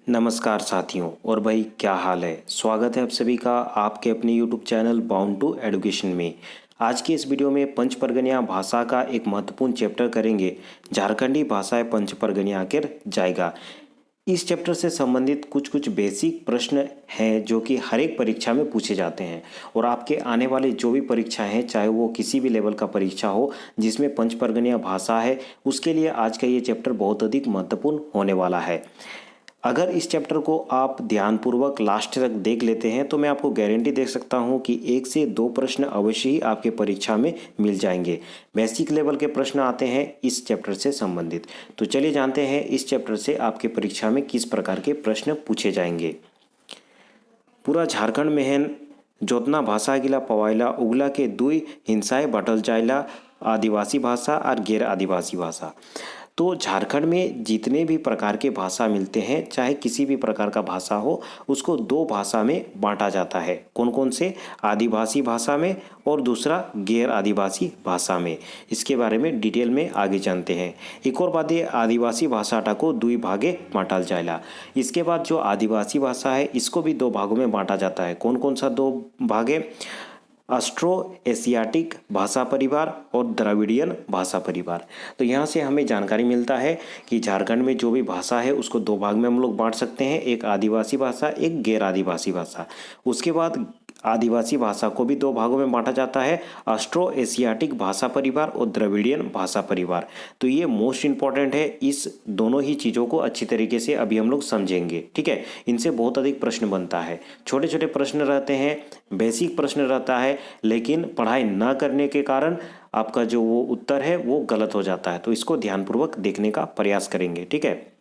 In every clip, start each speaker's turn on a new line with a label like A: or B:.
A: नमस्कार साथियों और भाई क्या हाल है। स्वागत है आप सभी का आपके अपने YouTube channel bound to education में। आज की इस वीडियो में पंच परगनिया भाषा का एक महत्वपूर्ण चैप्टर करेंगे। झारखंडी भाषाएं पंच परगनिया आकर जाएगा। इस चैप्टर से संबंधित कुछ कुछ बेसिक प्रश्न हैं जो कि हर एक परीक्षा में पूछे जाते हैं और आपके आने वाले जो भी परीक्षाएं हैं, चाहे वो किसी भी लेवल का परीक्षा हो जिसमें पंच परगनिया भाषा है, उसके लिए आज का ये चैप्टर बहुत अधिक महत्वपूर्ण होने वाला है। अगर इस चैप्टर को आप ध्यानपूर्वक लास्ट तक देख लेते हैं तो मैं आपको गारंटी दे सकता हूं कि 1 से 2 प्रश्न अवश्य ही आपके परीक्षा में मिल जाएंगे। बेसिक लेवल के प्रश्न आते हैं इस चैप्टर से संबंधित। तो चलिए जानते हैं इस चैप्टर से आपके परीक्षा में किस प्रकार के प्रश्न पूछे जाएंगे। पूरा झारखंड में है जोतना भाषा गिला पवाइला उगला के दुई हिंसाएं बटल जाइला आदिवासी भाषा और गैर आदिवासी भाषा। तो झारखंड में जितने भी प्रकार के भाषा मिलते हैं, चाहे किसी भी प्रकार का भाषा हो, उसको 2 भाषा में बांटा जाता है। कौन कौन से? आदिवासी भाषा में और दूसरा गैर आदिवासी भाषा में। इसके बारे में डिटेल में आगे जानते हैं। एक और बात है, आदिवासी भाषाटा को 2 भागे बांटल जाएला। इसके बाद जो आदिवासी भाषा है इसको भी 2 भागों में बांटा जाता है। कौन कौन सा 2 भागे? ऑस्ट्रो एशियाटिक भाषा परिवार और द्रविडियन भाषा परिवार। तो यहाँ से हमें जानकारी मिलता है कि झारखंड में जो भी भाषा है उसको 2 भाग में हम लोग बांट सकते हैं, एक आदिवासी भाषा, एक गैर आदिवासी भाषा। उसके बाद आदिवासी भाषा को भी 2 भागों में बांटा जाता है, ऑस्ट्रो एशियाटिक भाषा परिवार और द्रविडियन भाषा परिवार। तो ये मोस्ट इंपॉर्टेंट है। इस दोनों ही चीज़ों को अच्छी तरीके से अभी हम लोग समझेंगे, ठीक है। इनसे बहुत अधिक प्रश्न बनता है। छोटे छोटे प्रश्न रहते हैं, बेसिक प्रश्न रहता है, लेकिन पढ़ाई न करने के कारण आपका जो वो उत्तर है वो गलत हो जाता है। तो इसको ध्यानपूर्वक देखने का प्रयास करेंगे, ठीक है।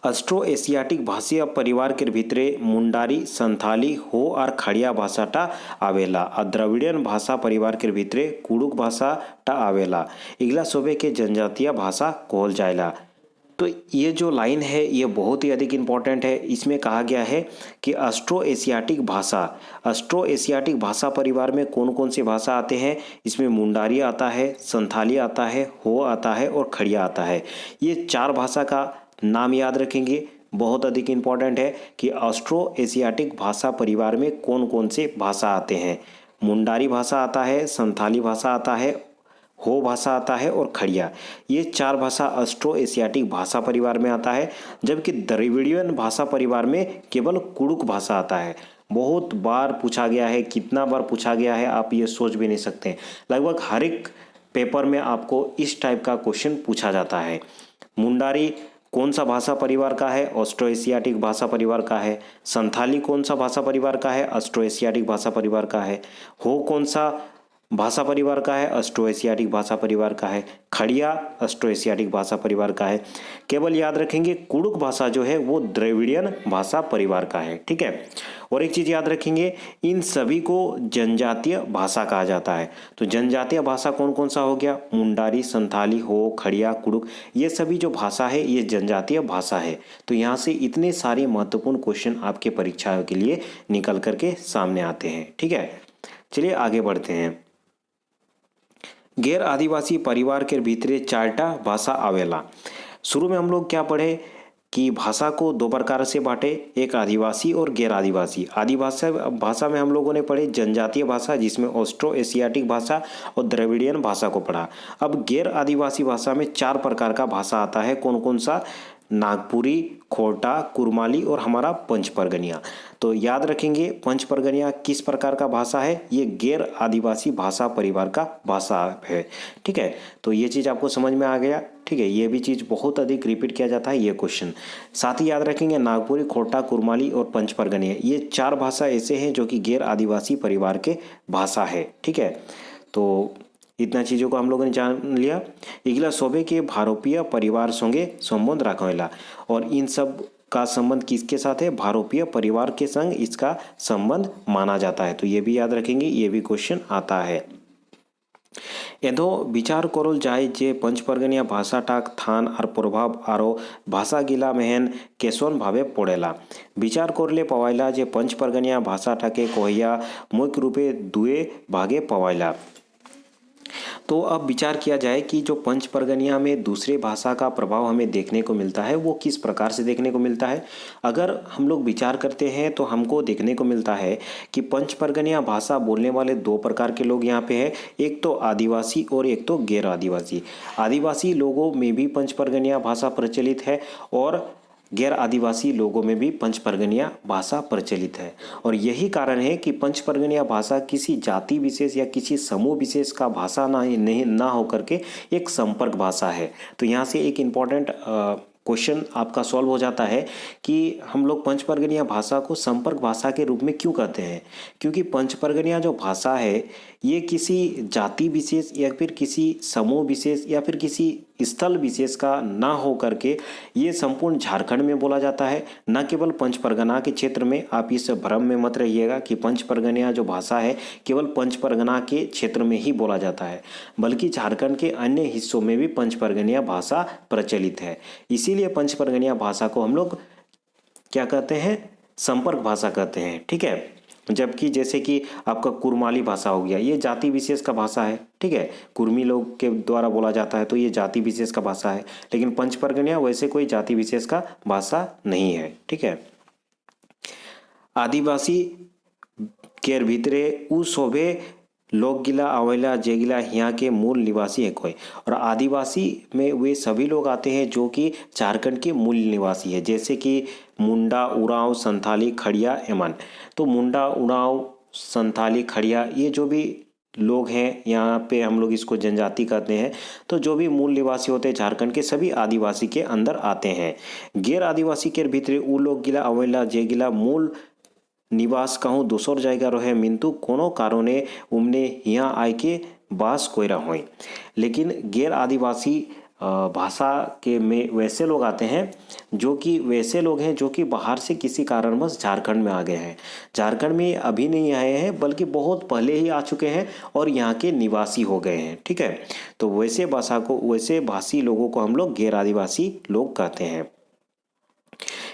A: ऑस्ट्रो एशियाटिक भाषीय परिवार के भीतरे मुंडारी संथाली हो और खड़िया भाषाटा आवेला और द्रविडियन भाषा परिवार के भीतरे कुड़ुक भाषाटा आवेला। इगला सूबे के जनजातीय भाषा कहल जाएला। तो ये जो लाइन है ये बहुत ही अधिक इम्पॉर्टेंट है। इसमें कहा गया है कि ऑस्ट्रो एशियाटिक भाषा परिवार में कौन कौन सी भाषा आते हैं। इसमें मुंडारी आता है, संथाली आता है, हो आता है और खड़िया आता है। ये 4 भाषा का नाम याद रखेंगे, बहुत अधिक इम्पॉर्टेंट है कि ऑस्ट्रो एशियाटिक भाषा परिवार में कौन कौन से भाषा आते हैं। मुंडारी भाषा आता है, संथाली भाषा आता है, हो भाषा आता है और खड़िया। ये 4 भाषा ऑस्ट्रो एशियाटिक भाषा परिवार में आता है, जबकि द्रविडियन भाषा परिवार में केवल कुड़ुक भाषा आता है। बहुत बार पूछा गया है, कितना बार पूछा गया है आप ये सोच भी नहीं सकते। लगभग हर एक पेपर में आपको इस टाइप का क्वेश्चन पूछा जाता है। मुंडारी कौन सा भाषा परिवार का है? ऑस्ट्रो एशियाटिक भाषा परिवार का है। संथाली कौन सा भाषा परिवार का है? ऑस्ट्रो एशियाटिक भाषा परिवार का है। हो कौन सा भाषा परिवार का है? ऑस्ट्रो एशियाटिक भाषा परिवार का है। खड़िया ऑस्ट्रो एशियाटिक भाषा परिवार का है। केवल याद रखेंगे कुड़ुक भाषा जो है वो द्रविडियन भाषा परिवार का है, ठीक है। और एक चीज़ याद रखेंगे, इन सभी को जनजातीय भाषा कहा जाता है। तो जनजातीय भाषा कौन कौन सा हो गया? मुंडारी, संथाली, हो, खड़िया, कुड़ुक, ये सभी जो भाषा है ये जनजातीय भाषा है। तो यहाँ से इतने सारे महत्वपूर्ण क्वेश्चन आपके परीक्षा के लिए निकल करके सामने आते हैं, ठीक है। चलिए आगे बढ़ते हैं। गैर आदिवासी परिवार के भीतरे 4टा भाषा आवेला। शुरू में हम लोग क्या पढ़े कि भाषा को 2 प्रकार से बांटे, एक आदिवासी और गैर आदिवासी। आदिवासी भाषा में हम लोगों ने पढ़े जनजातीय भाषा, जिसमें ऑस्ट्रो एशियाटिक भाषा और द्रविडियन भाषा को पढ़ा। अब गैर आदिवासी भाषा में 4 प्रकार का भाषा आता है। कौन कौन सा? नागपुरी, खोटा, कुरमाली और हमारा पंच परगनिया। तो याद रखेंगे पंच परगनिया किस प्रकार का भाषा है? ये गैर आदिवासी भाषा परिवार का भाषा है, ठीक है। तो ये चीज़ आपको समझ में आ गया, ठीक है। ये भी चीज़ बहुत अधिक रिपीट किया जाता है ये क्वेश्चन। साथ ही याद रखेंगे नागपुरी, खोटा, कुरमाली और पंच परगनिया, ये 4 भाषा ऐसे हैं जो कि गैर आदिवासी परिवार के भाषा है, ठीक है। तो इतना चीज़ों को हम लोगों ने जान लिया। इगला सोबे के भारोपीय परिवार संगे संबंध रखेला, और इन सब का संबंध किसके साथ है? भारोपीय परिवार के संग इसका संबंध माना जाता है। तो ये भी याद रखेंगे, ये भी क्वेश्चन आता है। एदो विचार करल जाए जे पंच परगनिया भाषाटाक थान और प्रभाव आरो भाषा गिला मेहन केसन भावे पड़ेला। विचार करले पवाइला जे पंच परगनिया भाषाटाके कहिया मुख्य रूपे 2 भागे पवाइला। तो अब विचार किया जाए कि जो पंच परगनिया में दूसरे भाषा का प्रभाव हमें देखने को मिलता है वो किस प्रकार से देखने को मिलता है। अगर हम लोग विचार करते हैं तो हमको देखने को मिलता है कि पंच परगनिया भाषा बोलने वाले दो प्रकार के लोग यहाँ पे हैं, एक तो आदिवासी और एक तो गैर आदिवासी। आदिवासी लोगों में भी पंच परगनिया भाषा प्रचलित है और गैर आदिवासी लोगों में भी पंच परगनिया भाषा प्रचलित है। और यही कारण है कि पंच परगनिया भाषा किसी जाति विशेष या किसी समूह विशेष का भाषा ना हो करके एक संपर्क भाषा है। तो यहाँ से एक इम्पॉर्टेंट क्वेश्चन आपका सॉल्व हो जाता है कि हम लोग पंच परगनिया भाषा को संपर्क भाषा के रूप में क्यों कहते हैं। क्योंकि पंच परगनिया जो भाषा है ये किसी जाति विशेष या फिर किसी समूह विशेष या फिर किसी स्थल विशेष का ना हो करके ये संपूर्ण झारखंड में बोला जाता है, न केवल पंच परगना के क्षेत्र में। आप इस भ्रम में मत रहिएगा कि पंच परगनिया जो भाषा है केवल पंच परगना के क्षेत्र में ही बोला जाता है, बल्कि झारखंड के अन्य हिस्सों में भी पंच परगनिया भाषा प्रचलित है। इसीलिए पंच परगनिया भाषा को हम लोग क्या कहते हैं, संपर्क भाषा कहते हैं। ठीक है, जबकि जैसे कि आपका कुरमाली भाषा हो गया, ये जाति विशेष का भाषा है। ठीक है, कुर्मी लोग के द्वारा बोला जाता है तो ये जाति विशेष का भाषा है, लेकिन पंच परगनिया वैसे कोई जाति विशेष का भाषा नहीं है। ठीक है, आदिवासी केर भीतरे उ सोभे लोग गिला आवेला जेगिला यहाँ के मूल निवासी है कोई। और आदिवासी में वे सभी लोग आते हैं जो कि झारखंड के मूल निवासी है, जैसे कि मुंडा, उरांव, संथाली, खड़िया, एमन। तो मुंडा, उरांव, संथाली, खड़िया ये जो भी लोग हैं यहाँ पे हम लोग इसको जनजाति कहते हैं। तो जो भी मूल निवासी होते हैं झारखंड के सभी आदिवासी के अंदर आते हैं। गैर आदिवासी के भीतरे उ लोग गिला आवेला जेगिला मूल निवास कहूँ दूसर जायगा रहे मिंतु कोनो कारणे उमने यहाँ आय के बास कोयरा हों। लेकिन गैर आदिवासी भाषा के में वैसे लोग आते हैं जो कि वैसे लोग हैं जो कि बाहर से किसी कारणवश झारखंड में आ गए हैं। झारखंड में अभी नहीं आए हैं बल्कि बहुत पहले ही आ चुके हैं और यहाँ के निवासी हो गए हैं। ठीक है, तो वैसे भाषा को, वैसे भाषी लोगों को हम लोग गैर आदिवासी लोग कहते हैं।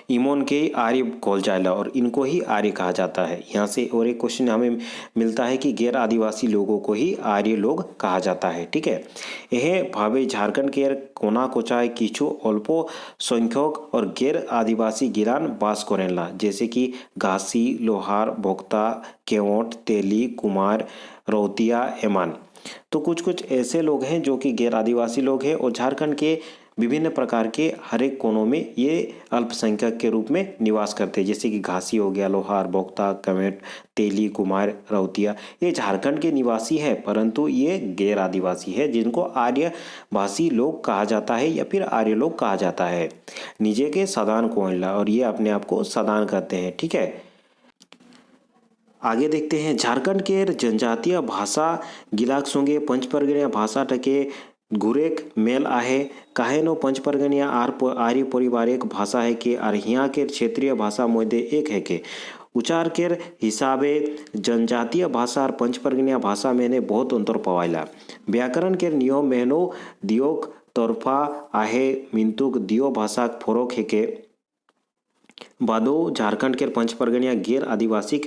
A: इमोन के आर्य कॉल जायला और इनको ही आर्य कहा जाता है। यहाँ से और एक क्वेश्चन हमें मिलता है कि गैर आदिवासी लोगों को ही आर्य लोग कहा जाता है। ठीक है, यह भावे झारखंड के कोना कोचाय किछु अल्पो संख्यक और गैर आदिवासी गिरान बास करेला, जैसे कि घासी, लोहार, भोक्ता, केवट, तेली, कुमार, रौतिया, एमान। तो कुछ कुछ ऐसे लोग हैं जो कि गैर आदिवासी लोग हैं और झारखंड के विभिन्न प्रकार के हर एक कोनों में ये अल्पसंख्यक के रूप में निवास करते हैं, जैसे कि घासी हो गया, लोहार, भोक्ता, कमेट, तेली, कुमार, रौतिया। ये झारखंड के निवासी है परंतु ये गैर आदिवासी है जिनको आर्य भाषी लोग कहा जाता है या फिर आर्य लोग कहा जाता है। निजे के सदान कोयला और ये अपने आप को सदान कहते हैं। ठीक है, आगे देखते हैं झारखंड के जनजातीय भाषा गिलाक सोंगे पंच परगनिया भाषा टके घुरेक मेल आहे। काहेनो पंच परगनिया आर्य पारिवारिक भाषा है कि और यहाँ के क्षेत्रीय भाषा मध्य एक है के उच्चार के हिसाबे जनजातीय भाषा और पंच परगनिया भाषा में बहुत अंतर पवायला। व्याकरण के नियम मेहनो दियोक तरफा आहे मिंतुक दियो भाषा फरक है के बादो झारखंड के पंच परगनिया गैर आदिवासी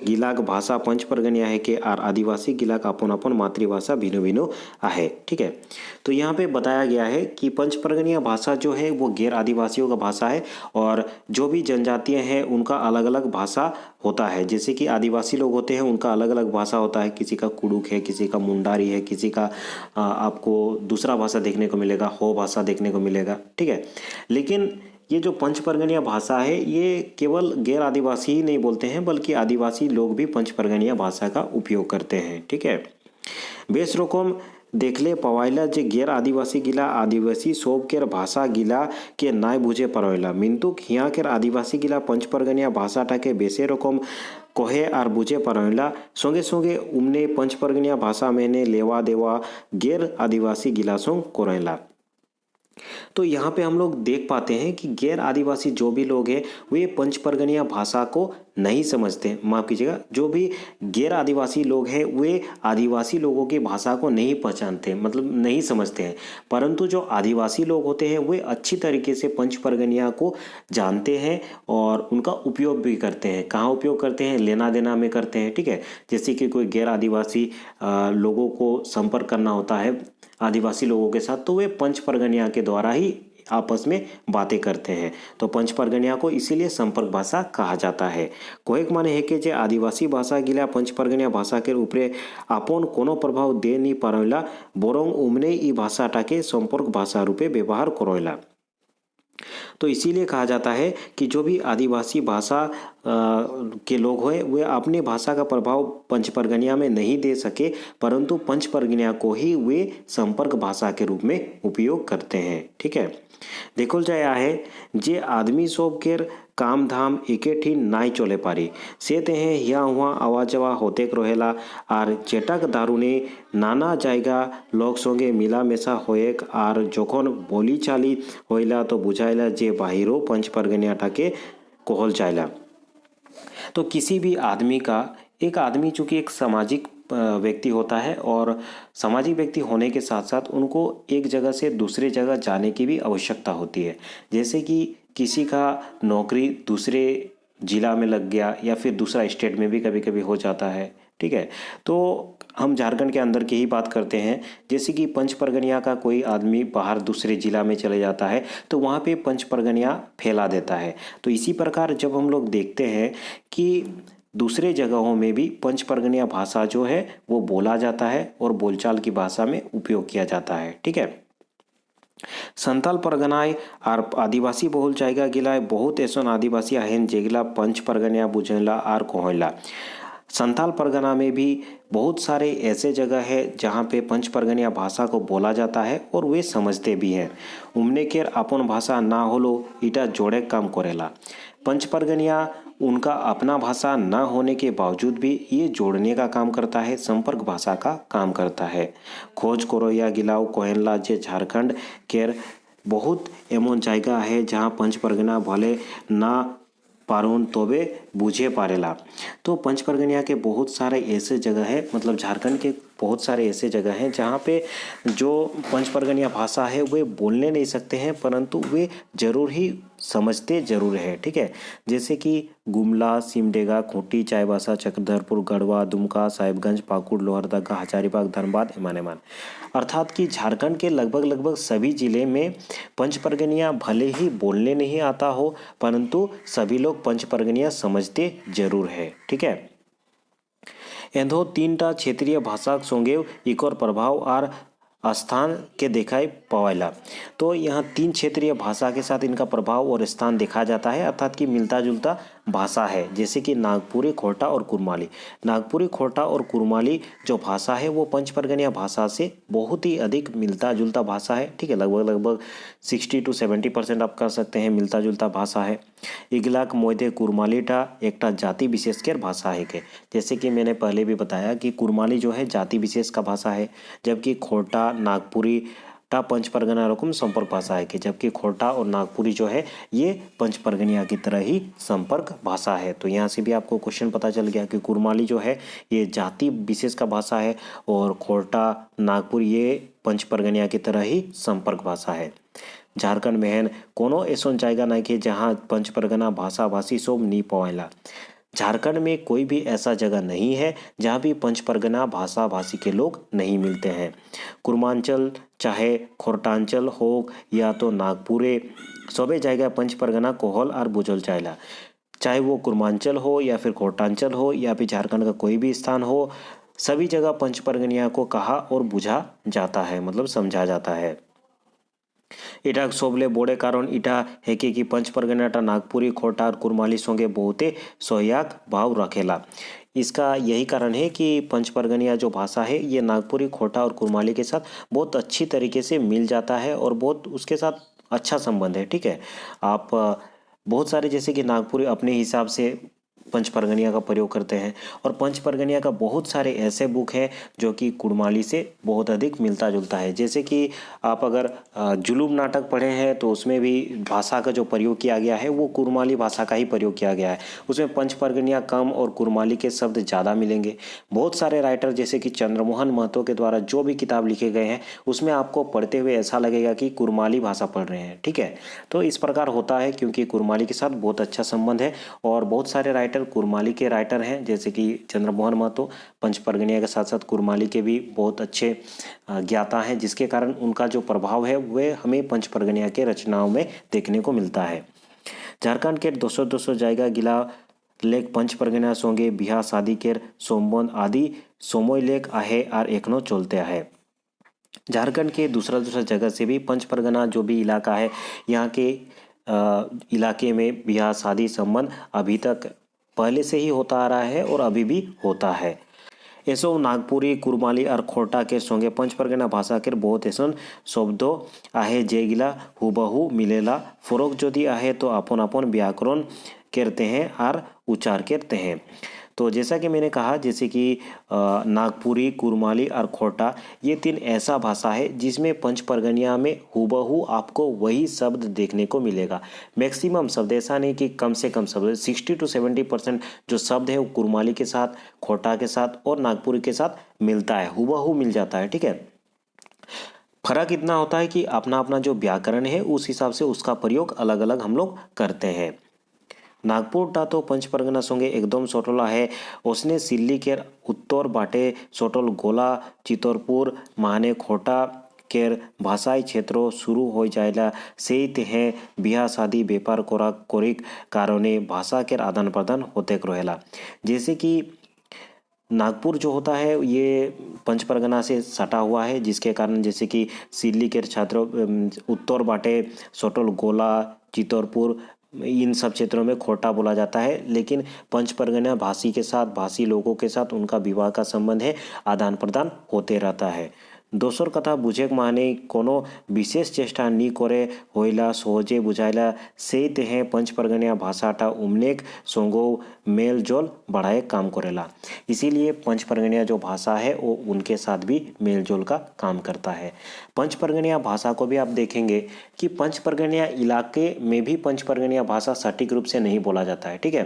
A: गिलाक भाषा पंच परगनिया है के और आदिवासी गिलाक अपन अपन मातृभाषा भिन्न भिन्न आहे। ठीक है, तो यहाँ पे बताया गया है कि पंच परगनिया भाषा जो है वो गैर आदिवासियों का भाषा है और जो भी जनजातियाँ हैं उनका अलग अलग भाषा होता है। जैसे कि आदिवासी लोग होते हैं उनका अलग अलग भाषा होता है, किसी का कुड़ुक है, किसी का मुंडारी है, किसी का आपको दूसरा भाषा देखने को मिलेगा, हो भाषा देखने को मिलेगा। ठीक है, लेकिन ये जो पंच परगनिया भाषा है ये केवल गैर आदिवासी ही नहीं बोलते हैं बल्कि आदिवासी लोग भी पंच परगनिया भाषा का उपयोग करते हैं। ठीक है, बेस रकम देखले पवाइला जे गैर आदिवासी गिला आदिवासी सोब केर भाषा गिला के नाय बुझे पारला मिंतु हिया केर आदिवासी गिला पंच परगनिया भाषाटाके बेसे रकम कहे और बुझे पारला संगे संगे उमने पंच परगनिया भाषा में लेवा देवा गैर आदिवासी गिला संग करेला। तो यहाँ पे हम लोग देख पाते हैं कि गैर आदिवासी जो भी लोग हैं वे पंच परगनिया भाषा को नहीं समझते, माफ़ कीजिएगा, जो भी गैर आदिवासी लोग हैं वे आदिवासी लोगों की भाषा को नहीं पहचानते, मतलब नहीं समझते हैं। परंतु जो आदिवासी लोग होते हैं वे अच्छी तरीके से पंच परगनिया को जानते हैं और उनका उपयोग भी करते हैं। कहाँ उपयोग करते हैं? लेना देना में करते हैं, ठीक है। जैसे कि कोई गैर आदिवासी लोगों को संपर्क करना होता है आदिवासी लोगों के साथ, तो वे पंच परगनिया के द्वारा ही आपस में बातें करते हैं। तो पंच परगनिया को इसीलिए संपर्क भाषा कहा जाता है। कोहेक माने है कि जे आदिवासी भाषा गिला पंच परगनिया भाषा के ऊपरे आपन कोनो प्रभाव दे नहीं पारला, बरং उमने ई भाषाटाके संपर्क भाषा रूपे व्यवहार करोला। तो इसीलिए कहा जाता है कि जो भी आदिवासी भाषा के लोग हैं वे अपनी भाषा का प्रभाव पंच परगनिया में नहीं दे सके, परंतु पंच परगनिया को ही वे संपर्क भाषा के रूप में उपयोग करते हैं, ठीक है। देखल जाए है जे आदमी सब केर काम धाम एके ठी नाई चले पारी से तेहे हिया हुआ आवा जावा होते रहेला और जेटाक दारुने नाना जायगा लोग संगे मिला मेशा होएक और जखन बोली चाली होइला तो बुझाइला जे बाहिरो पंच परगनियाटाके कहल जाइला। तो किसी भी आदमी का, एक आदमी चूँकि एक सामाजिक व्यक्ति होता है और सामाजिक व्यक्ति होने के साथ साथ उनको एक जगह से दूसरे जगह जाने की भी आवश्यकता होती है। जैसे कि किसी का नौकरी दूसरे जिला में लग गया या फिर दूसरा स्टेट में भी कभी कभी हो जाता है, ठीक है। तो हम झारखंड के अंदर की ही बात करते हैं। जैसे कि पंच परगनिया का कोई आदमी बाहर दूसरे जिला में चले जाता है तो वहाँ पे पंच परगनिया फैला देता है। तो इसी प्रकार जब हम लोग देखते हैं कि दूसरे जगहों में भी पंच परगनिया भाषा जो है वो बोला जाता है और बोलचाल की भाषा में उपयोग किया जाता है, ठीक है। संथाल परगनाय और आदिवासी बहुल जायगा गिलाय बहुत ऐसा आदिवासी आहेन जेगिला पंच परगनिया बुझेला और कोहला। संथाल परगना में भी बहुत सारे ऐसे जगह है जहाँ पे पंच परगनिया भाषा को बोला जाता है और वे समझते भी हैं। उमने केर अपन भाषा ना होलो इटा जोड़े काम करेला। पंच परगनिया उनका अपना भाषा ना होने के बावजूद भी ये जोड़ने का काम करता है, संपर्क भाषा का काम करता है। खोज करो या गिलाव कोहेला जे झारखंड केर बहुत एमन जायगा है जहाँ पंच परगना भले ना पारोन तोबे बुझे पारेला। तो पंच परगनिया के बहुत सारे ऐसे जगह है, मतलब झारखंड के बहुत सारे ऐसे जगह हैं जहाँ पे जो पंच परगनिया भाषा है वे बोलने नहीं सकते हैं परंतु वे जरूर ही समझते जरूर है, ठीक है। जैसे कि गुमला, सिमडेगा, खूंटी, चाईबासा, चक्रधरपुर, गढ़वा, दुमका, साहिबगंज, पाकुड़, लोहरदगा, हजारीबाग, धनबाद, एमान। अर्थात कि झारखंड के लगभग सभी जिले में पंच परगनिया भले ही बोलने नहीं आता हो परंतु सभी लोग पंच परगनिया समझते जरूर है, ठीक है। एंधो तीनटा क्षेत्रीय भाषा संगे इकर प्रभाव और स्थान के दिखाई पवाइला। तो यहाँ तीन क्षेत्रीय भाषा के साथ इनका प्रभाव और स्थान देखा जाता है, अर्थात कि मिलता जुलता भाषा है। जैसे कि नागपुरी, खोरठा और कुरमाली। नागपुरी, खोरठा और कुरमाली जो भाषा है वो पंच परगनिया भाषा से बहुत ही अधिक मिलता जुलता भाषा है, ठीक है। लगभग 60 to 70% आप कर सकते हैं मिलता जुलता भाषा है। इगलाक मोयदे कुरमालीटा एकटा जाति विशेष के भाषा है के, जैसे कि मैंने पहले भी बताया कि कुरमाली जो है जाति विशेष का भाषा है, जबकि खोरठा, नागपुरी टा पंच परगना रकम संपर्क भाषा है कि, जबकि खोरठा और नागपुरी जो है ये पंच परगनिया की तरह ही संपर्क भाषा है। तो यहाँ से भी आपको क्वेश्चन पता चल गया कि कुरमाली जो है ये जाति विशेष का भाषा है और खोरठा, नागपुरी ये पंच परगनिया की तरह ही संपर्क भाषा है। झारखंड में है कोनो ऐसा जायगा नहीं कि जहाँ पंच परगना भाषा भाषी सब नहीं पवाइला। झारखंड में कोई भी ऐसा जगह नहीं है जहाँ भी पंच परगना भाषा भाषी के लोग नहीं मिलते हैं। कुर्मांचल चाहे खोरटांचल हो या तो नागपुरे सभी जगह पंच परगना कोहल और बुझल जायला। चाहे वो कुर्मांचल हो या फिर खोरटांचल हो या फिर झारखंड का कोई भी स्थान हो, सभी जगह पंच परगनिया को कहा और बुझा जाता है, मतलब समझा जाता है। इटा सबले बोड़े कारण इटा है कि पंच परगनाटा नागपुरी, खोरठा और कुरमाली संगे बहुते सोहाग भाव रखेला। इसका यही कारण है कि पंच परगनिया जो भाषा है ये नागपुरी, खोरठा और कुरमाली के साथ बहुत अच्छी तरीके से मिल जाता है और बहुत उसके साथ अच्छा संबंध है, ठीक है। आप बहुत सारे जैसे कि नागपुरी अपने हिसाब से पंच परगनिया का प्रयोग करते हैं। और पंच परगनिया का बहुत सारे ऐसे बुक हैं जो कि कुड़माली से बहुत अधिक मिलता जुलता है। जैसे कि आप अगर जुलूम नाटक पढ़े हैं तो उसमें भी भाषा का जो प्रयोग किया गया है वो कुड़माली भाषा का ही प्रयोग किया गया है। उसमें पंच परगनिया कम और कुड़माली के शब्द ज़्यादा मिलेंगे। बहुत सारे राइटर जैसे कि चंद्रमोहन महतो के द्वारा जो भी किताब लिखे गए हैं उसमें आपको पढ़ते हुए ऐसा लगेगा कि कुड़माली भाषा पढ़ रहे हैं। ठीक है, तो इस प्रकार होता है क्योंकि कुड़माली के साथ बहुत अच्छा संबंध है और बहुत सारे राइटर कुड़माली के राइटर हैं जैसे कि चंद्रमोहन महतो पंच परगनिया के साथ साथ कुड़माली के भी बहुत अच्छे ज्ञाता हैं, जिसके कारण उनका जो प्रभाव है वह हमें पंच परगनिया के रचनाओं में देखने को मिलता है। झारखंड के 200 जायगा गिला लेख पंच परगनिया सोंगे बिहा शादी केर सोमबंध आदि सोमोय लेख आहे और एकनो चलते है। झारखंड के दूसरा जगह से भी पंच परगना जो भी इलाका है यहाँ के इलाके में ब्याह शादी संबंध अभी तक पहले से ही होता आ रहा है और अभी भी होता है। ऐसो नागपुरी कुरमाली और खोटा के संगे पंच परगना भाषा के बहुत ऐसा शब्दों आहे जेगिला हुबहू मिलेला फरक यदि आहे तो अपन अपन व्याकरण करते हैं और उच्चार करते हैं। तो जैसा कि मैंने कहा जैसे कि नागपुरी कुरमाली और खोटा ये तीन ऐसा भाषा है जिसमें पंच परगनिया में हुबहू आपको वही शब्द देखने को मिलेगा। मैक्सिमम शब्द, ऐसा नहीं कि कम से कम शब्द, 60 to 70% जो शब्द है वो कुरमाली के साथ, खोटा के साथ और नागपुरी के साथ मिलता है, हुबहू मिल जाता है। ठीक है, फर्क इतना होता है कि अपना अपना जो व्याकरण है उस हिसाब से उसका प्रयोग अलग अलग हम लोग करते हैं। नागपुर टा तो पंच परगना संगे एकदम सटला है। उसने सिल्ली के उत्तर बाटे सटल गोला चितरपुर माने खोटा केर भाषाई क्षेत्रों शुरू हो जाएला से हैं बिहा शादी व्यापार कोरा कोरिक कारणे भाषा के आदान प्रदान होते रहेला। जैसे कि नागपुर जो होता है ये पंच परगना से सटा हुआ है, जिसके कारण जैसे कि सिल्ली के छात्रों उत्तर बाटे सटल गोला चितरपुर इन सब क्षेत्रों में खोटा बोला जाता है। लेकिन पंच परगना भाषी के साथ, भाषी लोगों के साथ उनका विवाह का संबंध है, आदान प्रदान होते रहता है। दोसर कथा बुझेक माने कोनो विशेष चेष्टा नी करे होइला सहजे बुझाइला से तेहे पंच परगनिया भाषाटा उमनेक सोंगो मेल जोल बढ़ाए काम करेला। इसीलिए पंच परगनिया जो भाषा है वो उनके साथ भी मेल जोल का काम करता है। पंच परगनिया भाषा को भी आप देखेंगे कि पंच परगनिया इलाके में भी पंच परगनिया भाषा सटीक रूप से नहीं बोला जाता है। ठीक है,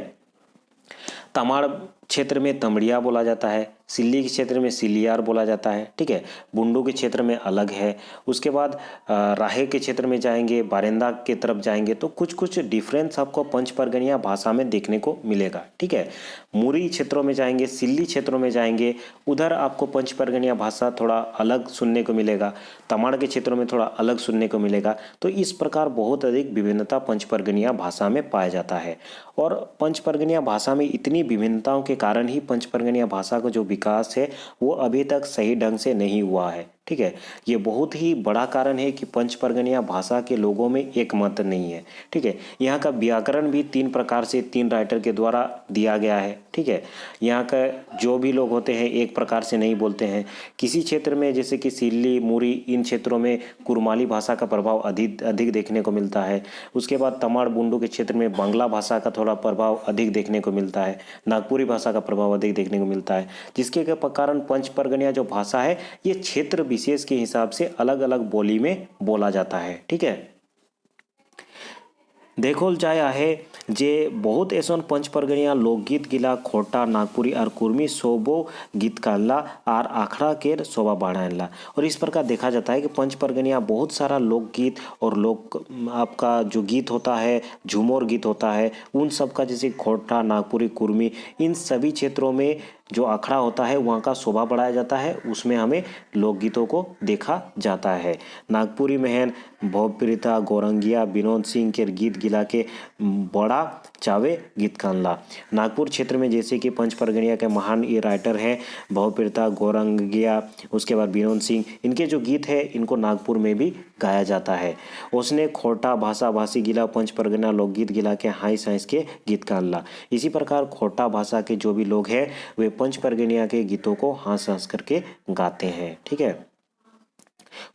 A: तमाड़ क्षेत्र में तमड़िया बोला जाता है, सिल्ली के क्षेत्र में सिलियार बोला जाता है। ठीक है, बुंडू के क्षेत्र में अलग है। उसके बाद राहे के क्षेत्र में जाएंगे, बारेंदा के तरफ जाएंगे तो कुछ कुछ डिफरेंस आपको पंच परगनिया भाषा में देखने को मिलेगा। ठीक है, मुरी क्षेत्रों में जाएंगे, सिल्ली क्षेत्रों में जाएंगे, उधर आपको पंच परगनिया भाषा थोड़ा अलग सुनने को मिलेगा, तमाड़ के क्षेत्रों में थोड़ा अलग सुनने को मिलेगा। तो इस प्रकार बहुत अधिक विभिन्नता पंच परगनिया भाषा में पाया जाता है। और पंच परगनिया भाषा में इतनी विभिन्नताओं के कारण ही पंच परगनिया भाषा का जो विकास है वो अभी तक सही ढंग से नहीं हुआ है। ठीक है, ये बहुत ही बड़ा कारण है कि पंच परगनिया भाषा के लोगों में एक मत नहीं है। ठीक है, यहाँ का व्याकरण भी 3 प्रकार से 3 राइटर के द्वारा दिया गया है। ठीक है, यहाँ का जो भी लोग होते हैं एक प्रकार से नहीं बोलते हैं। किसी क्षेत्र में जैसे कि सिल्ली मुरी इन क्षेत्रों में कुरमाली भाषा का प्रभाव अधिक देखने को मिलता है। उसके बाद तमाड़ बुंडू के क्षेत्र में बांग्ला भाषा का थोड़ा प्रभाव अधिक देखने को मिलता है, नागपुरी भाषा का प्रभाव अधिक देखने को मिलता है, जिसके कारण पंच परगनिया जो भाषा है ये क्षेत्र विशेष के हिसाब से अलग अलग बोली में बोला जाता है। ठीक है, देखोल जाए आहे जे बहुत ऐसा पंच परगनिया लोकगीत गिला खोटा नागपुरी और कुर्मी सोबो गीत कानला और आखड़ा केर शोभा बढ़ाला। और इस प्रकार देखा जाता है कि पंच परगनिया बहुत सारा लोकगीत और लोक आपका जो गीत होता है, झूमर गीत होता है, उन सब का जैसे खोटा नागपुरी कुर्मी इन सभी क्षेत्रों में जो अखड़ा होता है वहाँ का शोभा बढ़ाया जाता है, उसमें हमें लोकगीतों को देखा जाता है। नागपुरी महन भवप्रीता गौरंगिया विनोद सिंह के गीत गिला के बड़ा चावे गीत कानला। नागपुर क्षेत्र में जैसे कि पंच परगनिया के महान ये राइटर हैं भवप्रीता गौरंगिया, उसके बाद विनोद सिंह, इनके जो गीत है इनको नागपुर में भी गाया जाता है। उसने खोटा भाषा भाषी गिला पंच परगना लोकगीत गिला के हाई साइंस के गीत कानला। इसी प्रकार खोटा भाषा के जो भी लोग हैं वे पंच परगनिया के गीतों को हंस हंस करके गाते हैं। ठीक है,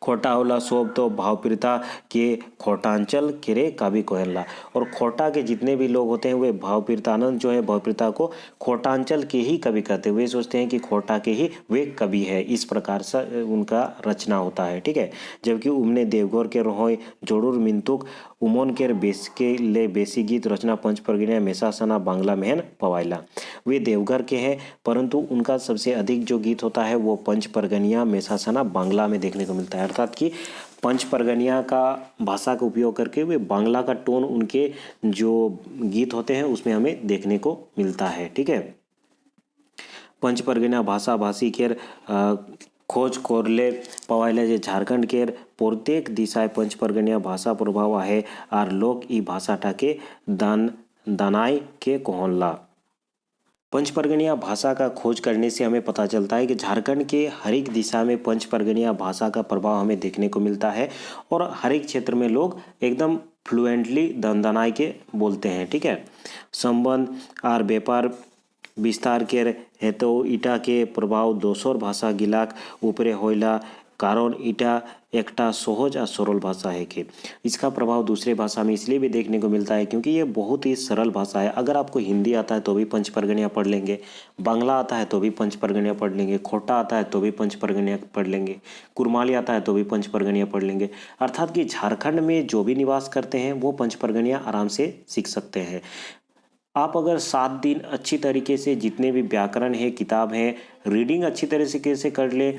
A: खोटा होला सोब तो भावप्रीता के खोटांचल केरे कवि कोहला। और खोटा के जितने भी लोग होते हैं वे भावप्रीतानंद जो है भावप्रीता को खोटांचल के ही कवि कहते हैं। वे सोचते हैं कि खोटा के ही वे कवि है, इस प्रकार से उनका रचना होता है। ठीक है, जबकि उमने देवगौर के रोहोय जोड़ुर मिंतुक उमन के बेस के ले बेसी गीत रचना पंच परगनिया मेसासना बांग्ला मेहन पवाइला। वे देवघर के हैं परंतु उनका सबसे अधिक जो गीत होता है वो पंच परगनिया मेसासना बांग्ला में देखने को मिलता है। अर्थात कि पंच परगनिया का भाषा का उपयोग करके वे बांग्ला का टोन उनके जो गीत होते हैं उसमें हमें देखने को मिलता है। ठीक है, पंच परगनिया भाषा भाषी केर खोज कोरले पवाइले जे झारखंड केर प्रत्येक दिशाए पंच परगनिया भाषा प्रभाव आहे आर लोग ई भाषाटाके दानाई के कोहनला। पंच परगनिया भाषा का खोज करने से हमें पता चलता है कि झारखंड के हर एक दिशा में पंच परगनिया भाषा का प्रभाव हमें देखने को मिलता है और हर एक क्षेत्र में लोग एकदम फ्लुएंटली दनदनाई के बोलते हैं। ठीक है, संबंध आर व्यापार विस्तार के हेतु ईटा के प्रभाव दोसर भाषा गिलाक ऊपरे होइला कारण ईटा एकटा सहज और सरल भाषा है कि इसका प्रभाव दूसरे भाषा में इसलिए भी देखने को मिलता है क्योंकि ये बहुत ही सरल भाषा है। अगर आपको हिंदी आता है तो भी पंच परगनिया पढ़ लेंगे, बांग्ला आता है तो भी पंच परगनिया पढ़ लेंगे, खोटा आता है तो भी पंच परगनिया पढ़ लेंगे, कुरमाली आता है तो भी पंच परगनिया पढ़ लेंगे। अर्थात कि झारखंड में जो भी निवास करते हैं वो पंच परगनिया आराम से सीख सकते हैं। आप अगर 7 दिन अच्छी तरीके से जितने भी व्याकरण है किताब है रीडिंग अच्छी तरीके से कर ले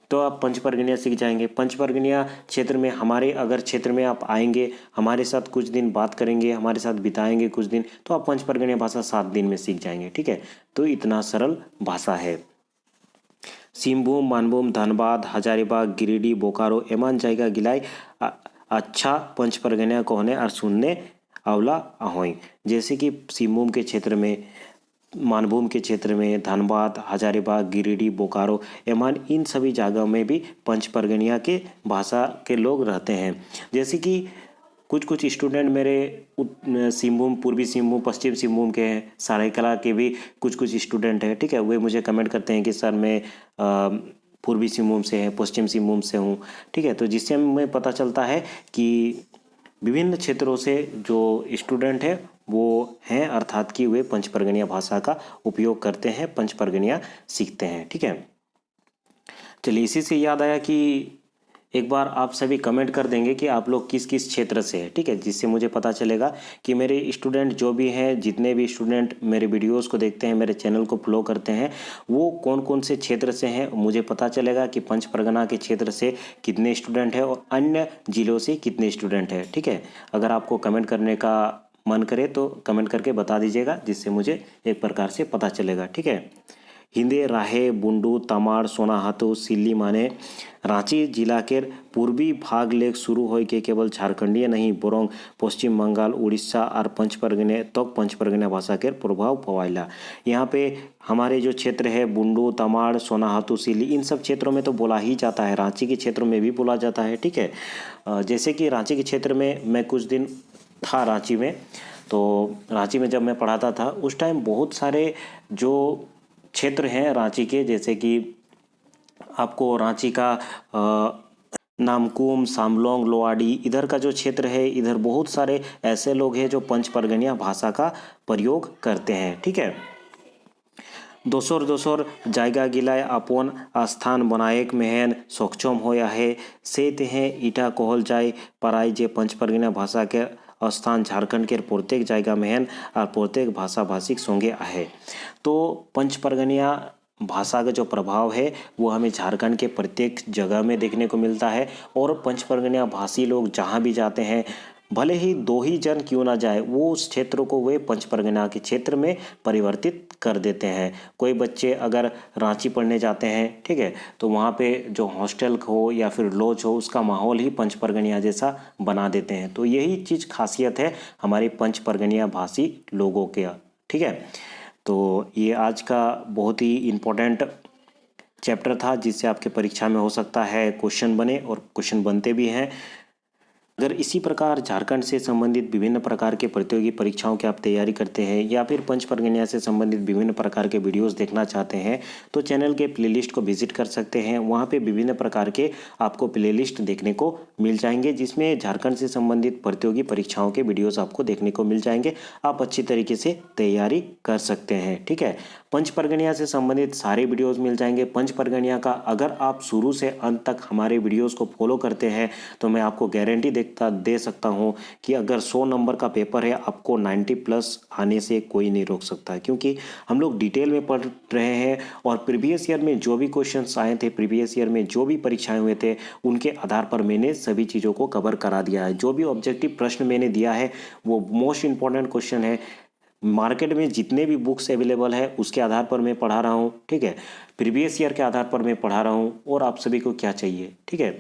A: तो आप पंच परगनिया सीख जाएंगे। पंच परगनिया क्षेत्र में हमारे अगर क्षेत्र में आप आएंगे, हमारे साथ कुछ दिन बात करेंगे, हमारे साथ बिताएंगे कुछ दिन, तो आप पंच परगनिया भाषा 7 दिन में सीख जाएंगे। ठीक है, तो इतना सरल भाषा है। सिंहभूम, मानभूम, धनबाद, हजारीबाग, गिरिडीह, बोकारो एमान जायगा गिलाई अच्छा पंच परगनिया कहने और सुनने अवला ahoy। जैसे कि सिंहभूम के क्षेत्र में, मानभूम के क्षेत्र में, धनबाद, हजारीबाग, गिरिडीह, बोकारो एमान इन सभी जगहों में भी पंच परगनिया के भाषा के लोग रहते हैं। जैसे कि कुछ कुछ स्टूडेंट मेरे सिंहभूम, पूर्वी सिंहभूम, पश्चिम सिंहभूम के हैं, सरायकला के भी कुछ कुछ स्टूडेंट हैं। ठीक है, वे मुझे कमेंट करते हैं कि सर मैं पूर्वी सिंहभूम से है, पश्चिम सिंहभूम से हूँ। ठीक है, तो जिससे हमें पता चलता है कि विभिन्न क्षेत्रों से जो स्टूडेंट है वो हैं, अर्थात कि वे पंच परगनिया भाषा का उपयोग करते हैं, पंच परगनिया सीखते हैं। ठीक है, चलिए इसी से याद आया कि एक बार आप सभी कमेंट कर देंगे कि आप लोग किस किस क्षेत्र से हैं। ठीक है, जिससे मुझे पता चलेगा कि मेरे स्टूडेंट जो भी हैं, जितने भी स्टूडेंट मेरे वीडियोस को देखते हैं, मेरे चैनल को फॉलो करते हैं, वो कौन कौन से क्षेत्र से हैं। मुझे पता चलेगा कि पंच परगना के क्षेत्र से कितने स्टूडेंट हैं और अन्य जिलों से कितने स्टूडेंट हैं। ठीक है, अगर आपको कमेंट करने का मन करे तो कमेंट करके बता दीजिएगा, जिससे मुझे एक प्रकार से पता चलेगा। ठीक है, हिंदे राहे बुंडू तमाड़ सोनाहातू सिल्ली माने रांची जिला के पूर्वी भाग लेक शुरू हो के केवल झारखंडीय नहीं बरং पश्चिम बंगाल, उड़ीसा और पंच परगने तक पंच परगना भाषा के प्रभाव पवाइला। यहाँ पे हमारे जो क्षेत्र है बुंडू तमाड़ सोनाहातू सिल्ली, इन सब क्षेत्रों में तो बोला ही जाता है, रांची के क्षेत्रों में भी बोला जाता है। ठीक है, जैसे कि रांची के क्षेत्र में मैं कुछ दिन था रांची में, तो रांची में जब मैं पढ़ाता था उस टाइम बहुत सारे जो क्षेत्र हैं रांची के, जैसे कि आपको रांची का नामकुम, सामलोंग, लोआडी, इधर का जो क्षेत्र है, इधर बहुत सारे ऐसे लोग हैं जो पंच परगनिया भाषा का प्रयोग करते हैं। ठीक है, दोसर दोसर जायगा गिलाय अपन स्थान बनाएक मेहन सक्षम होया है से तेहे ईटा कहल जाय पराय जे पंच परगनिया भाषा के स्थान झारखंड के प्रत्येक जायगा मेहन और प्रत्येक भाषा भाषिक संगे आहे। तो पंच परगनिया भाषा का जो प्रभाव है वो हमें झारखंड के प्रत्येक जगह में देखने को मिलता है और पंच परगनिया भाषी लोग जहाँ भी जाते हैं, भले ही 2 ही जन क्यों ना जाए, वो उस क्षेत्र को वे पंच परगना के क्षेत्र में परिवर्तित कर देते हैं। कोई बच्चे अगर रांची पढ़ने जाते हैं, ठीक है, तो वहाँ पे जो हॉस्टल हो या फिर लॉज हो उसका माहौल ही पंच परगनिया जैसा बना देते हैं। तो यही चीज़ खासियत है हमारे पंच परगनिया भाषी लोगों के। ठीक है, तो ये आज का बहुत ही इम्पोर्टेंट चैप्टर था जिससे आपके परीक्षा में हो सकता है क्वेश्चन बने और क्वेश्चन बनते भी हैं। अगर इसी प्रकार झारखंड से संबंधित विभिन्न प्रकार के प्रतियोगी परीक्षाओं की आप तैयारी करते हैं या फिर पंच परगनिया से संबंधित विभिन्न प्रकार के वीडियोस देखना चाहते हैं तो चैनल के प्लेलिस्ट को विजिट कर सकते हैं। वहां पे विभिन्न प्रकार के आपको प्लेलिस्ट देखने को मिल जाएंगे जिसमें झारखंड से संबंधित प्रतियोगी परीक्षाओं के वीडियोज़ आपको देखने को मिल जाएंगे। आप अच्छी तरीके से तैयारी कर सकते हैं। ठीक है, पंच परगनिया से संबंधित सारे वीडियोस मिल जाएंगे। पंच परगनिया का अगर आप शुरू से अंत तक हमारे वीडियोस को फॉलो करते हैं तो मैं आपको गारंटी दे सकता हूं कि अगर 100 नंबर का पेपर है आपको 90 प्लस आने से कोई नहीं रोक सकता, क्योंकि हम लोग डिटेल में पढ़ रहे हैं और प्रीवियस ईयर में जो भी क्वेश्चंस आए थे, प्रीवियस ईयर में जो भी परीक्षाएं हुए थे उनके आधार पर मैंने सभी चीज़ों को कवर करा दिया है। जो भी ऑब्जेक्टिव प्रश्न मैंने दिया है वो मोस्ट इंपॉर्टेंट क्वेश्चन है। मार्केट में जितने भी बुक्स अवेलेबल है उसके आधार पर मैं पढ़ा रहा हूँ। ठीक है, प्रीवियस ईयर के आधार पर मैं पढ़ा रहा हूँ। और आप सभी को क्या चाहिए? ठीक है,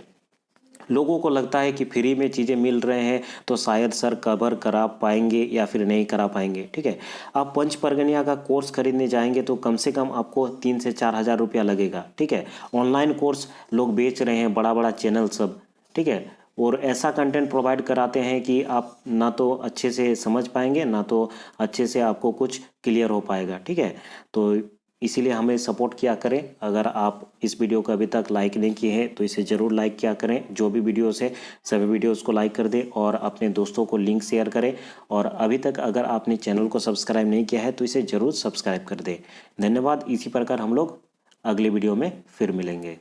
A: लोगों को लगता है कि फ्री में चीज़ें मिल रहे हैं तो शायद सर कवर करा पाएंगे या फिर नहीं करा पाएंगे। ठीक है, आप पंच परगनिया का कोर्स खरीदने जाएंगे तो कम से कम आपको 3 से 4 हज़ार रुपया लगेगा। ठीक है, ऑनलाइन कोर्स लोग बेच रहे हैं, बड़ा बड़ा चैनल सब। ठीक है, और ऐसा कंटेंट प्रोवाइड कराते हैं कि आप ना तो अच्छे से समझ पाएंगे ना तो अच्छे से आपको कुछ क्लियर हो पाएगा। ठीक है, तो इसीलिए हमें सपोर्ट किया करें। अगर आप इस वीडियो को अभी तक लाइक नहीं किए हैं तो इसे ज़रूर लाइक किया करें। जो भी वीडियोस है सभी वीडियोस को लाइक कर दें और अपने दोस्तों को लिंक शेयर करें। और अभी तक अगर आपने चैनल को सब्सक्राइब नहीं किया है तो इसे ज़रूर सब्सक्राइब कर दें। धन्यवाद। इसी प्रकार हम लोग अगले वीडियो में फिर मिलेंगे।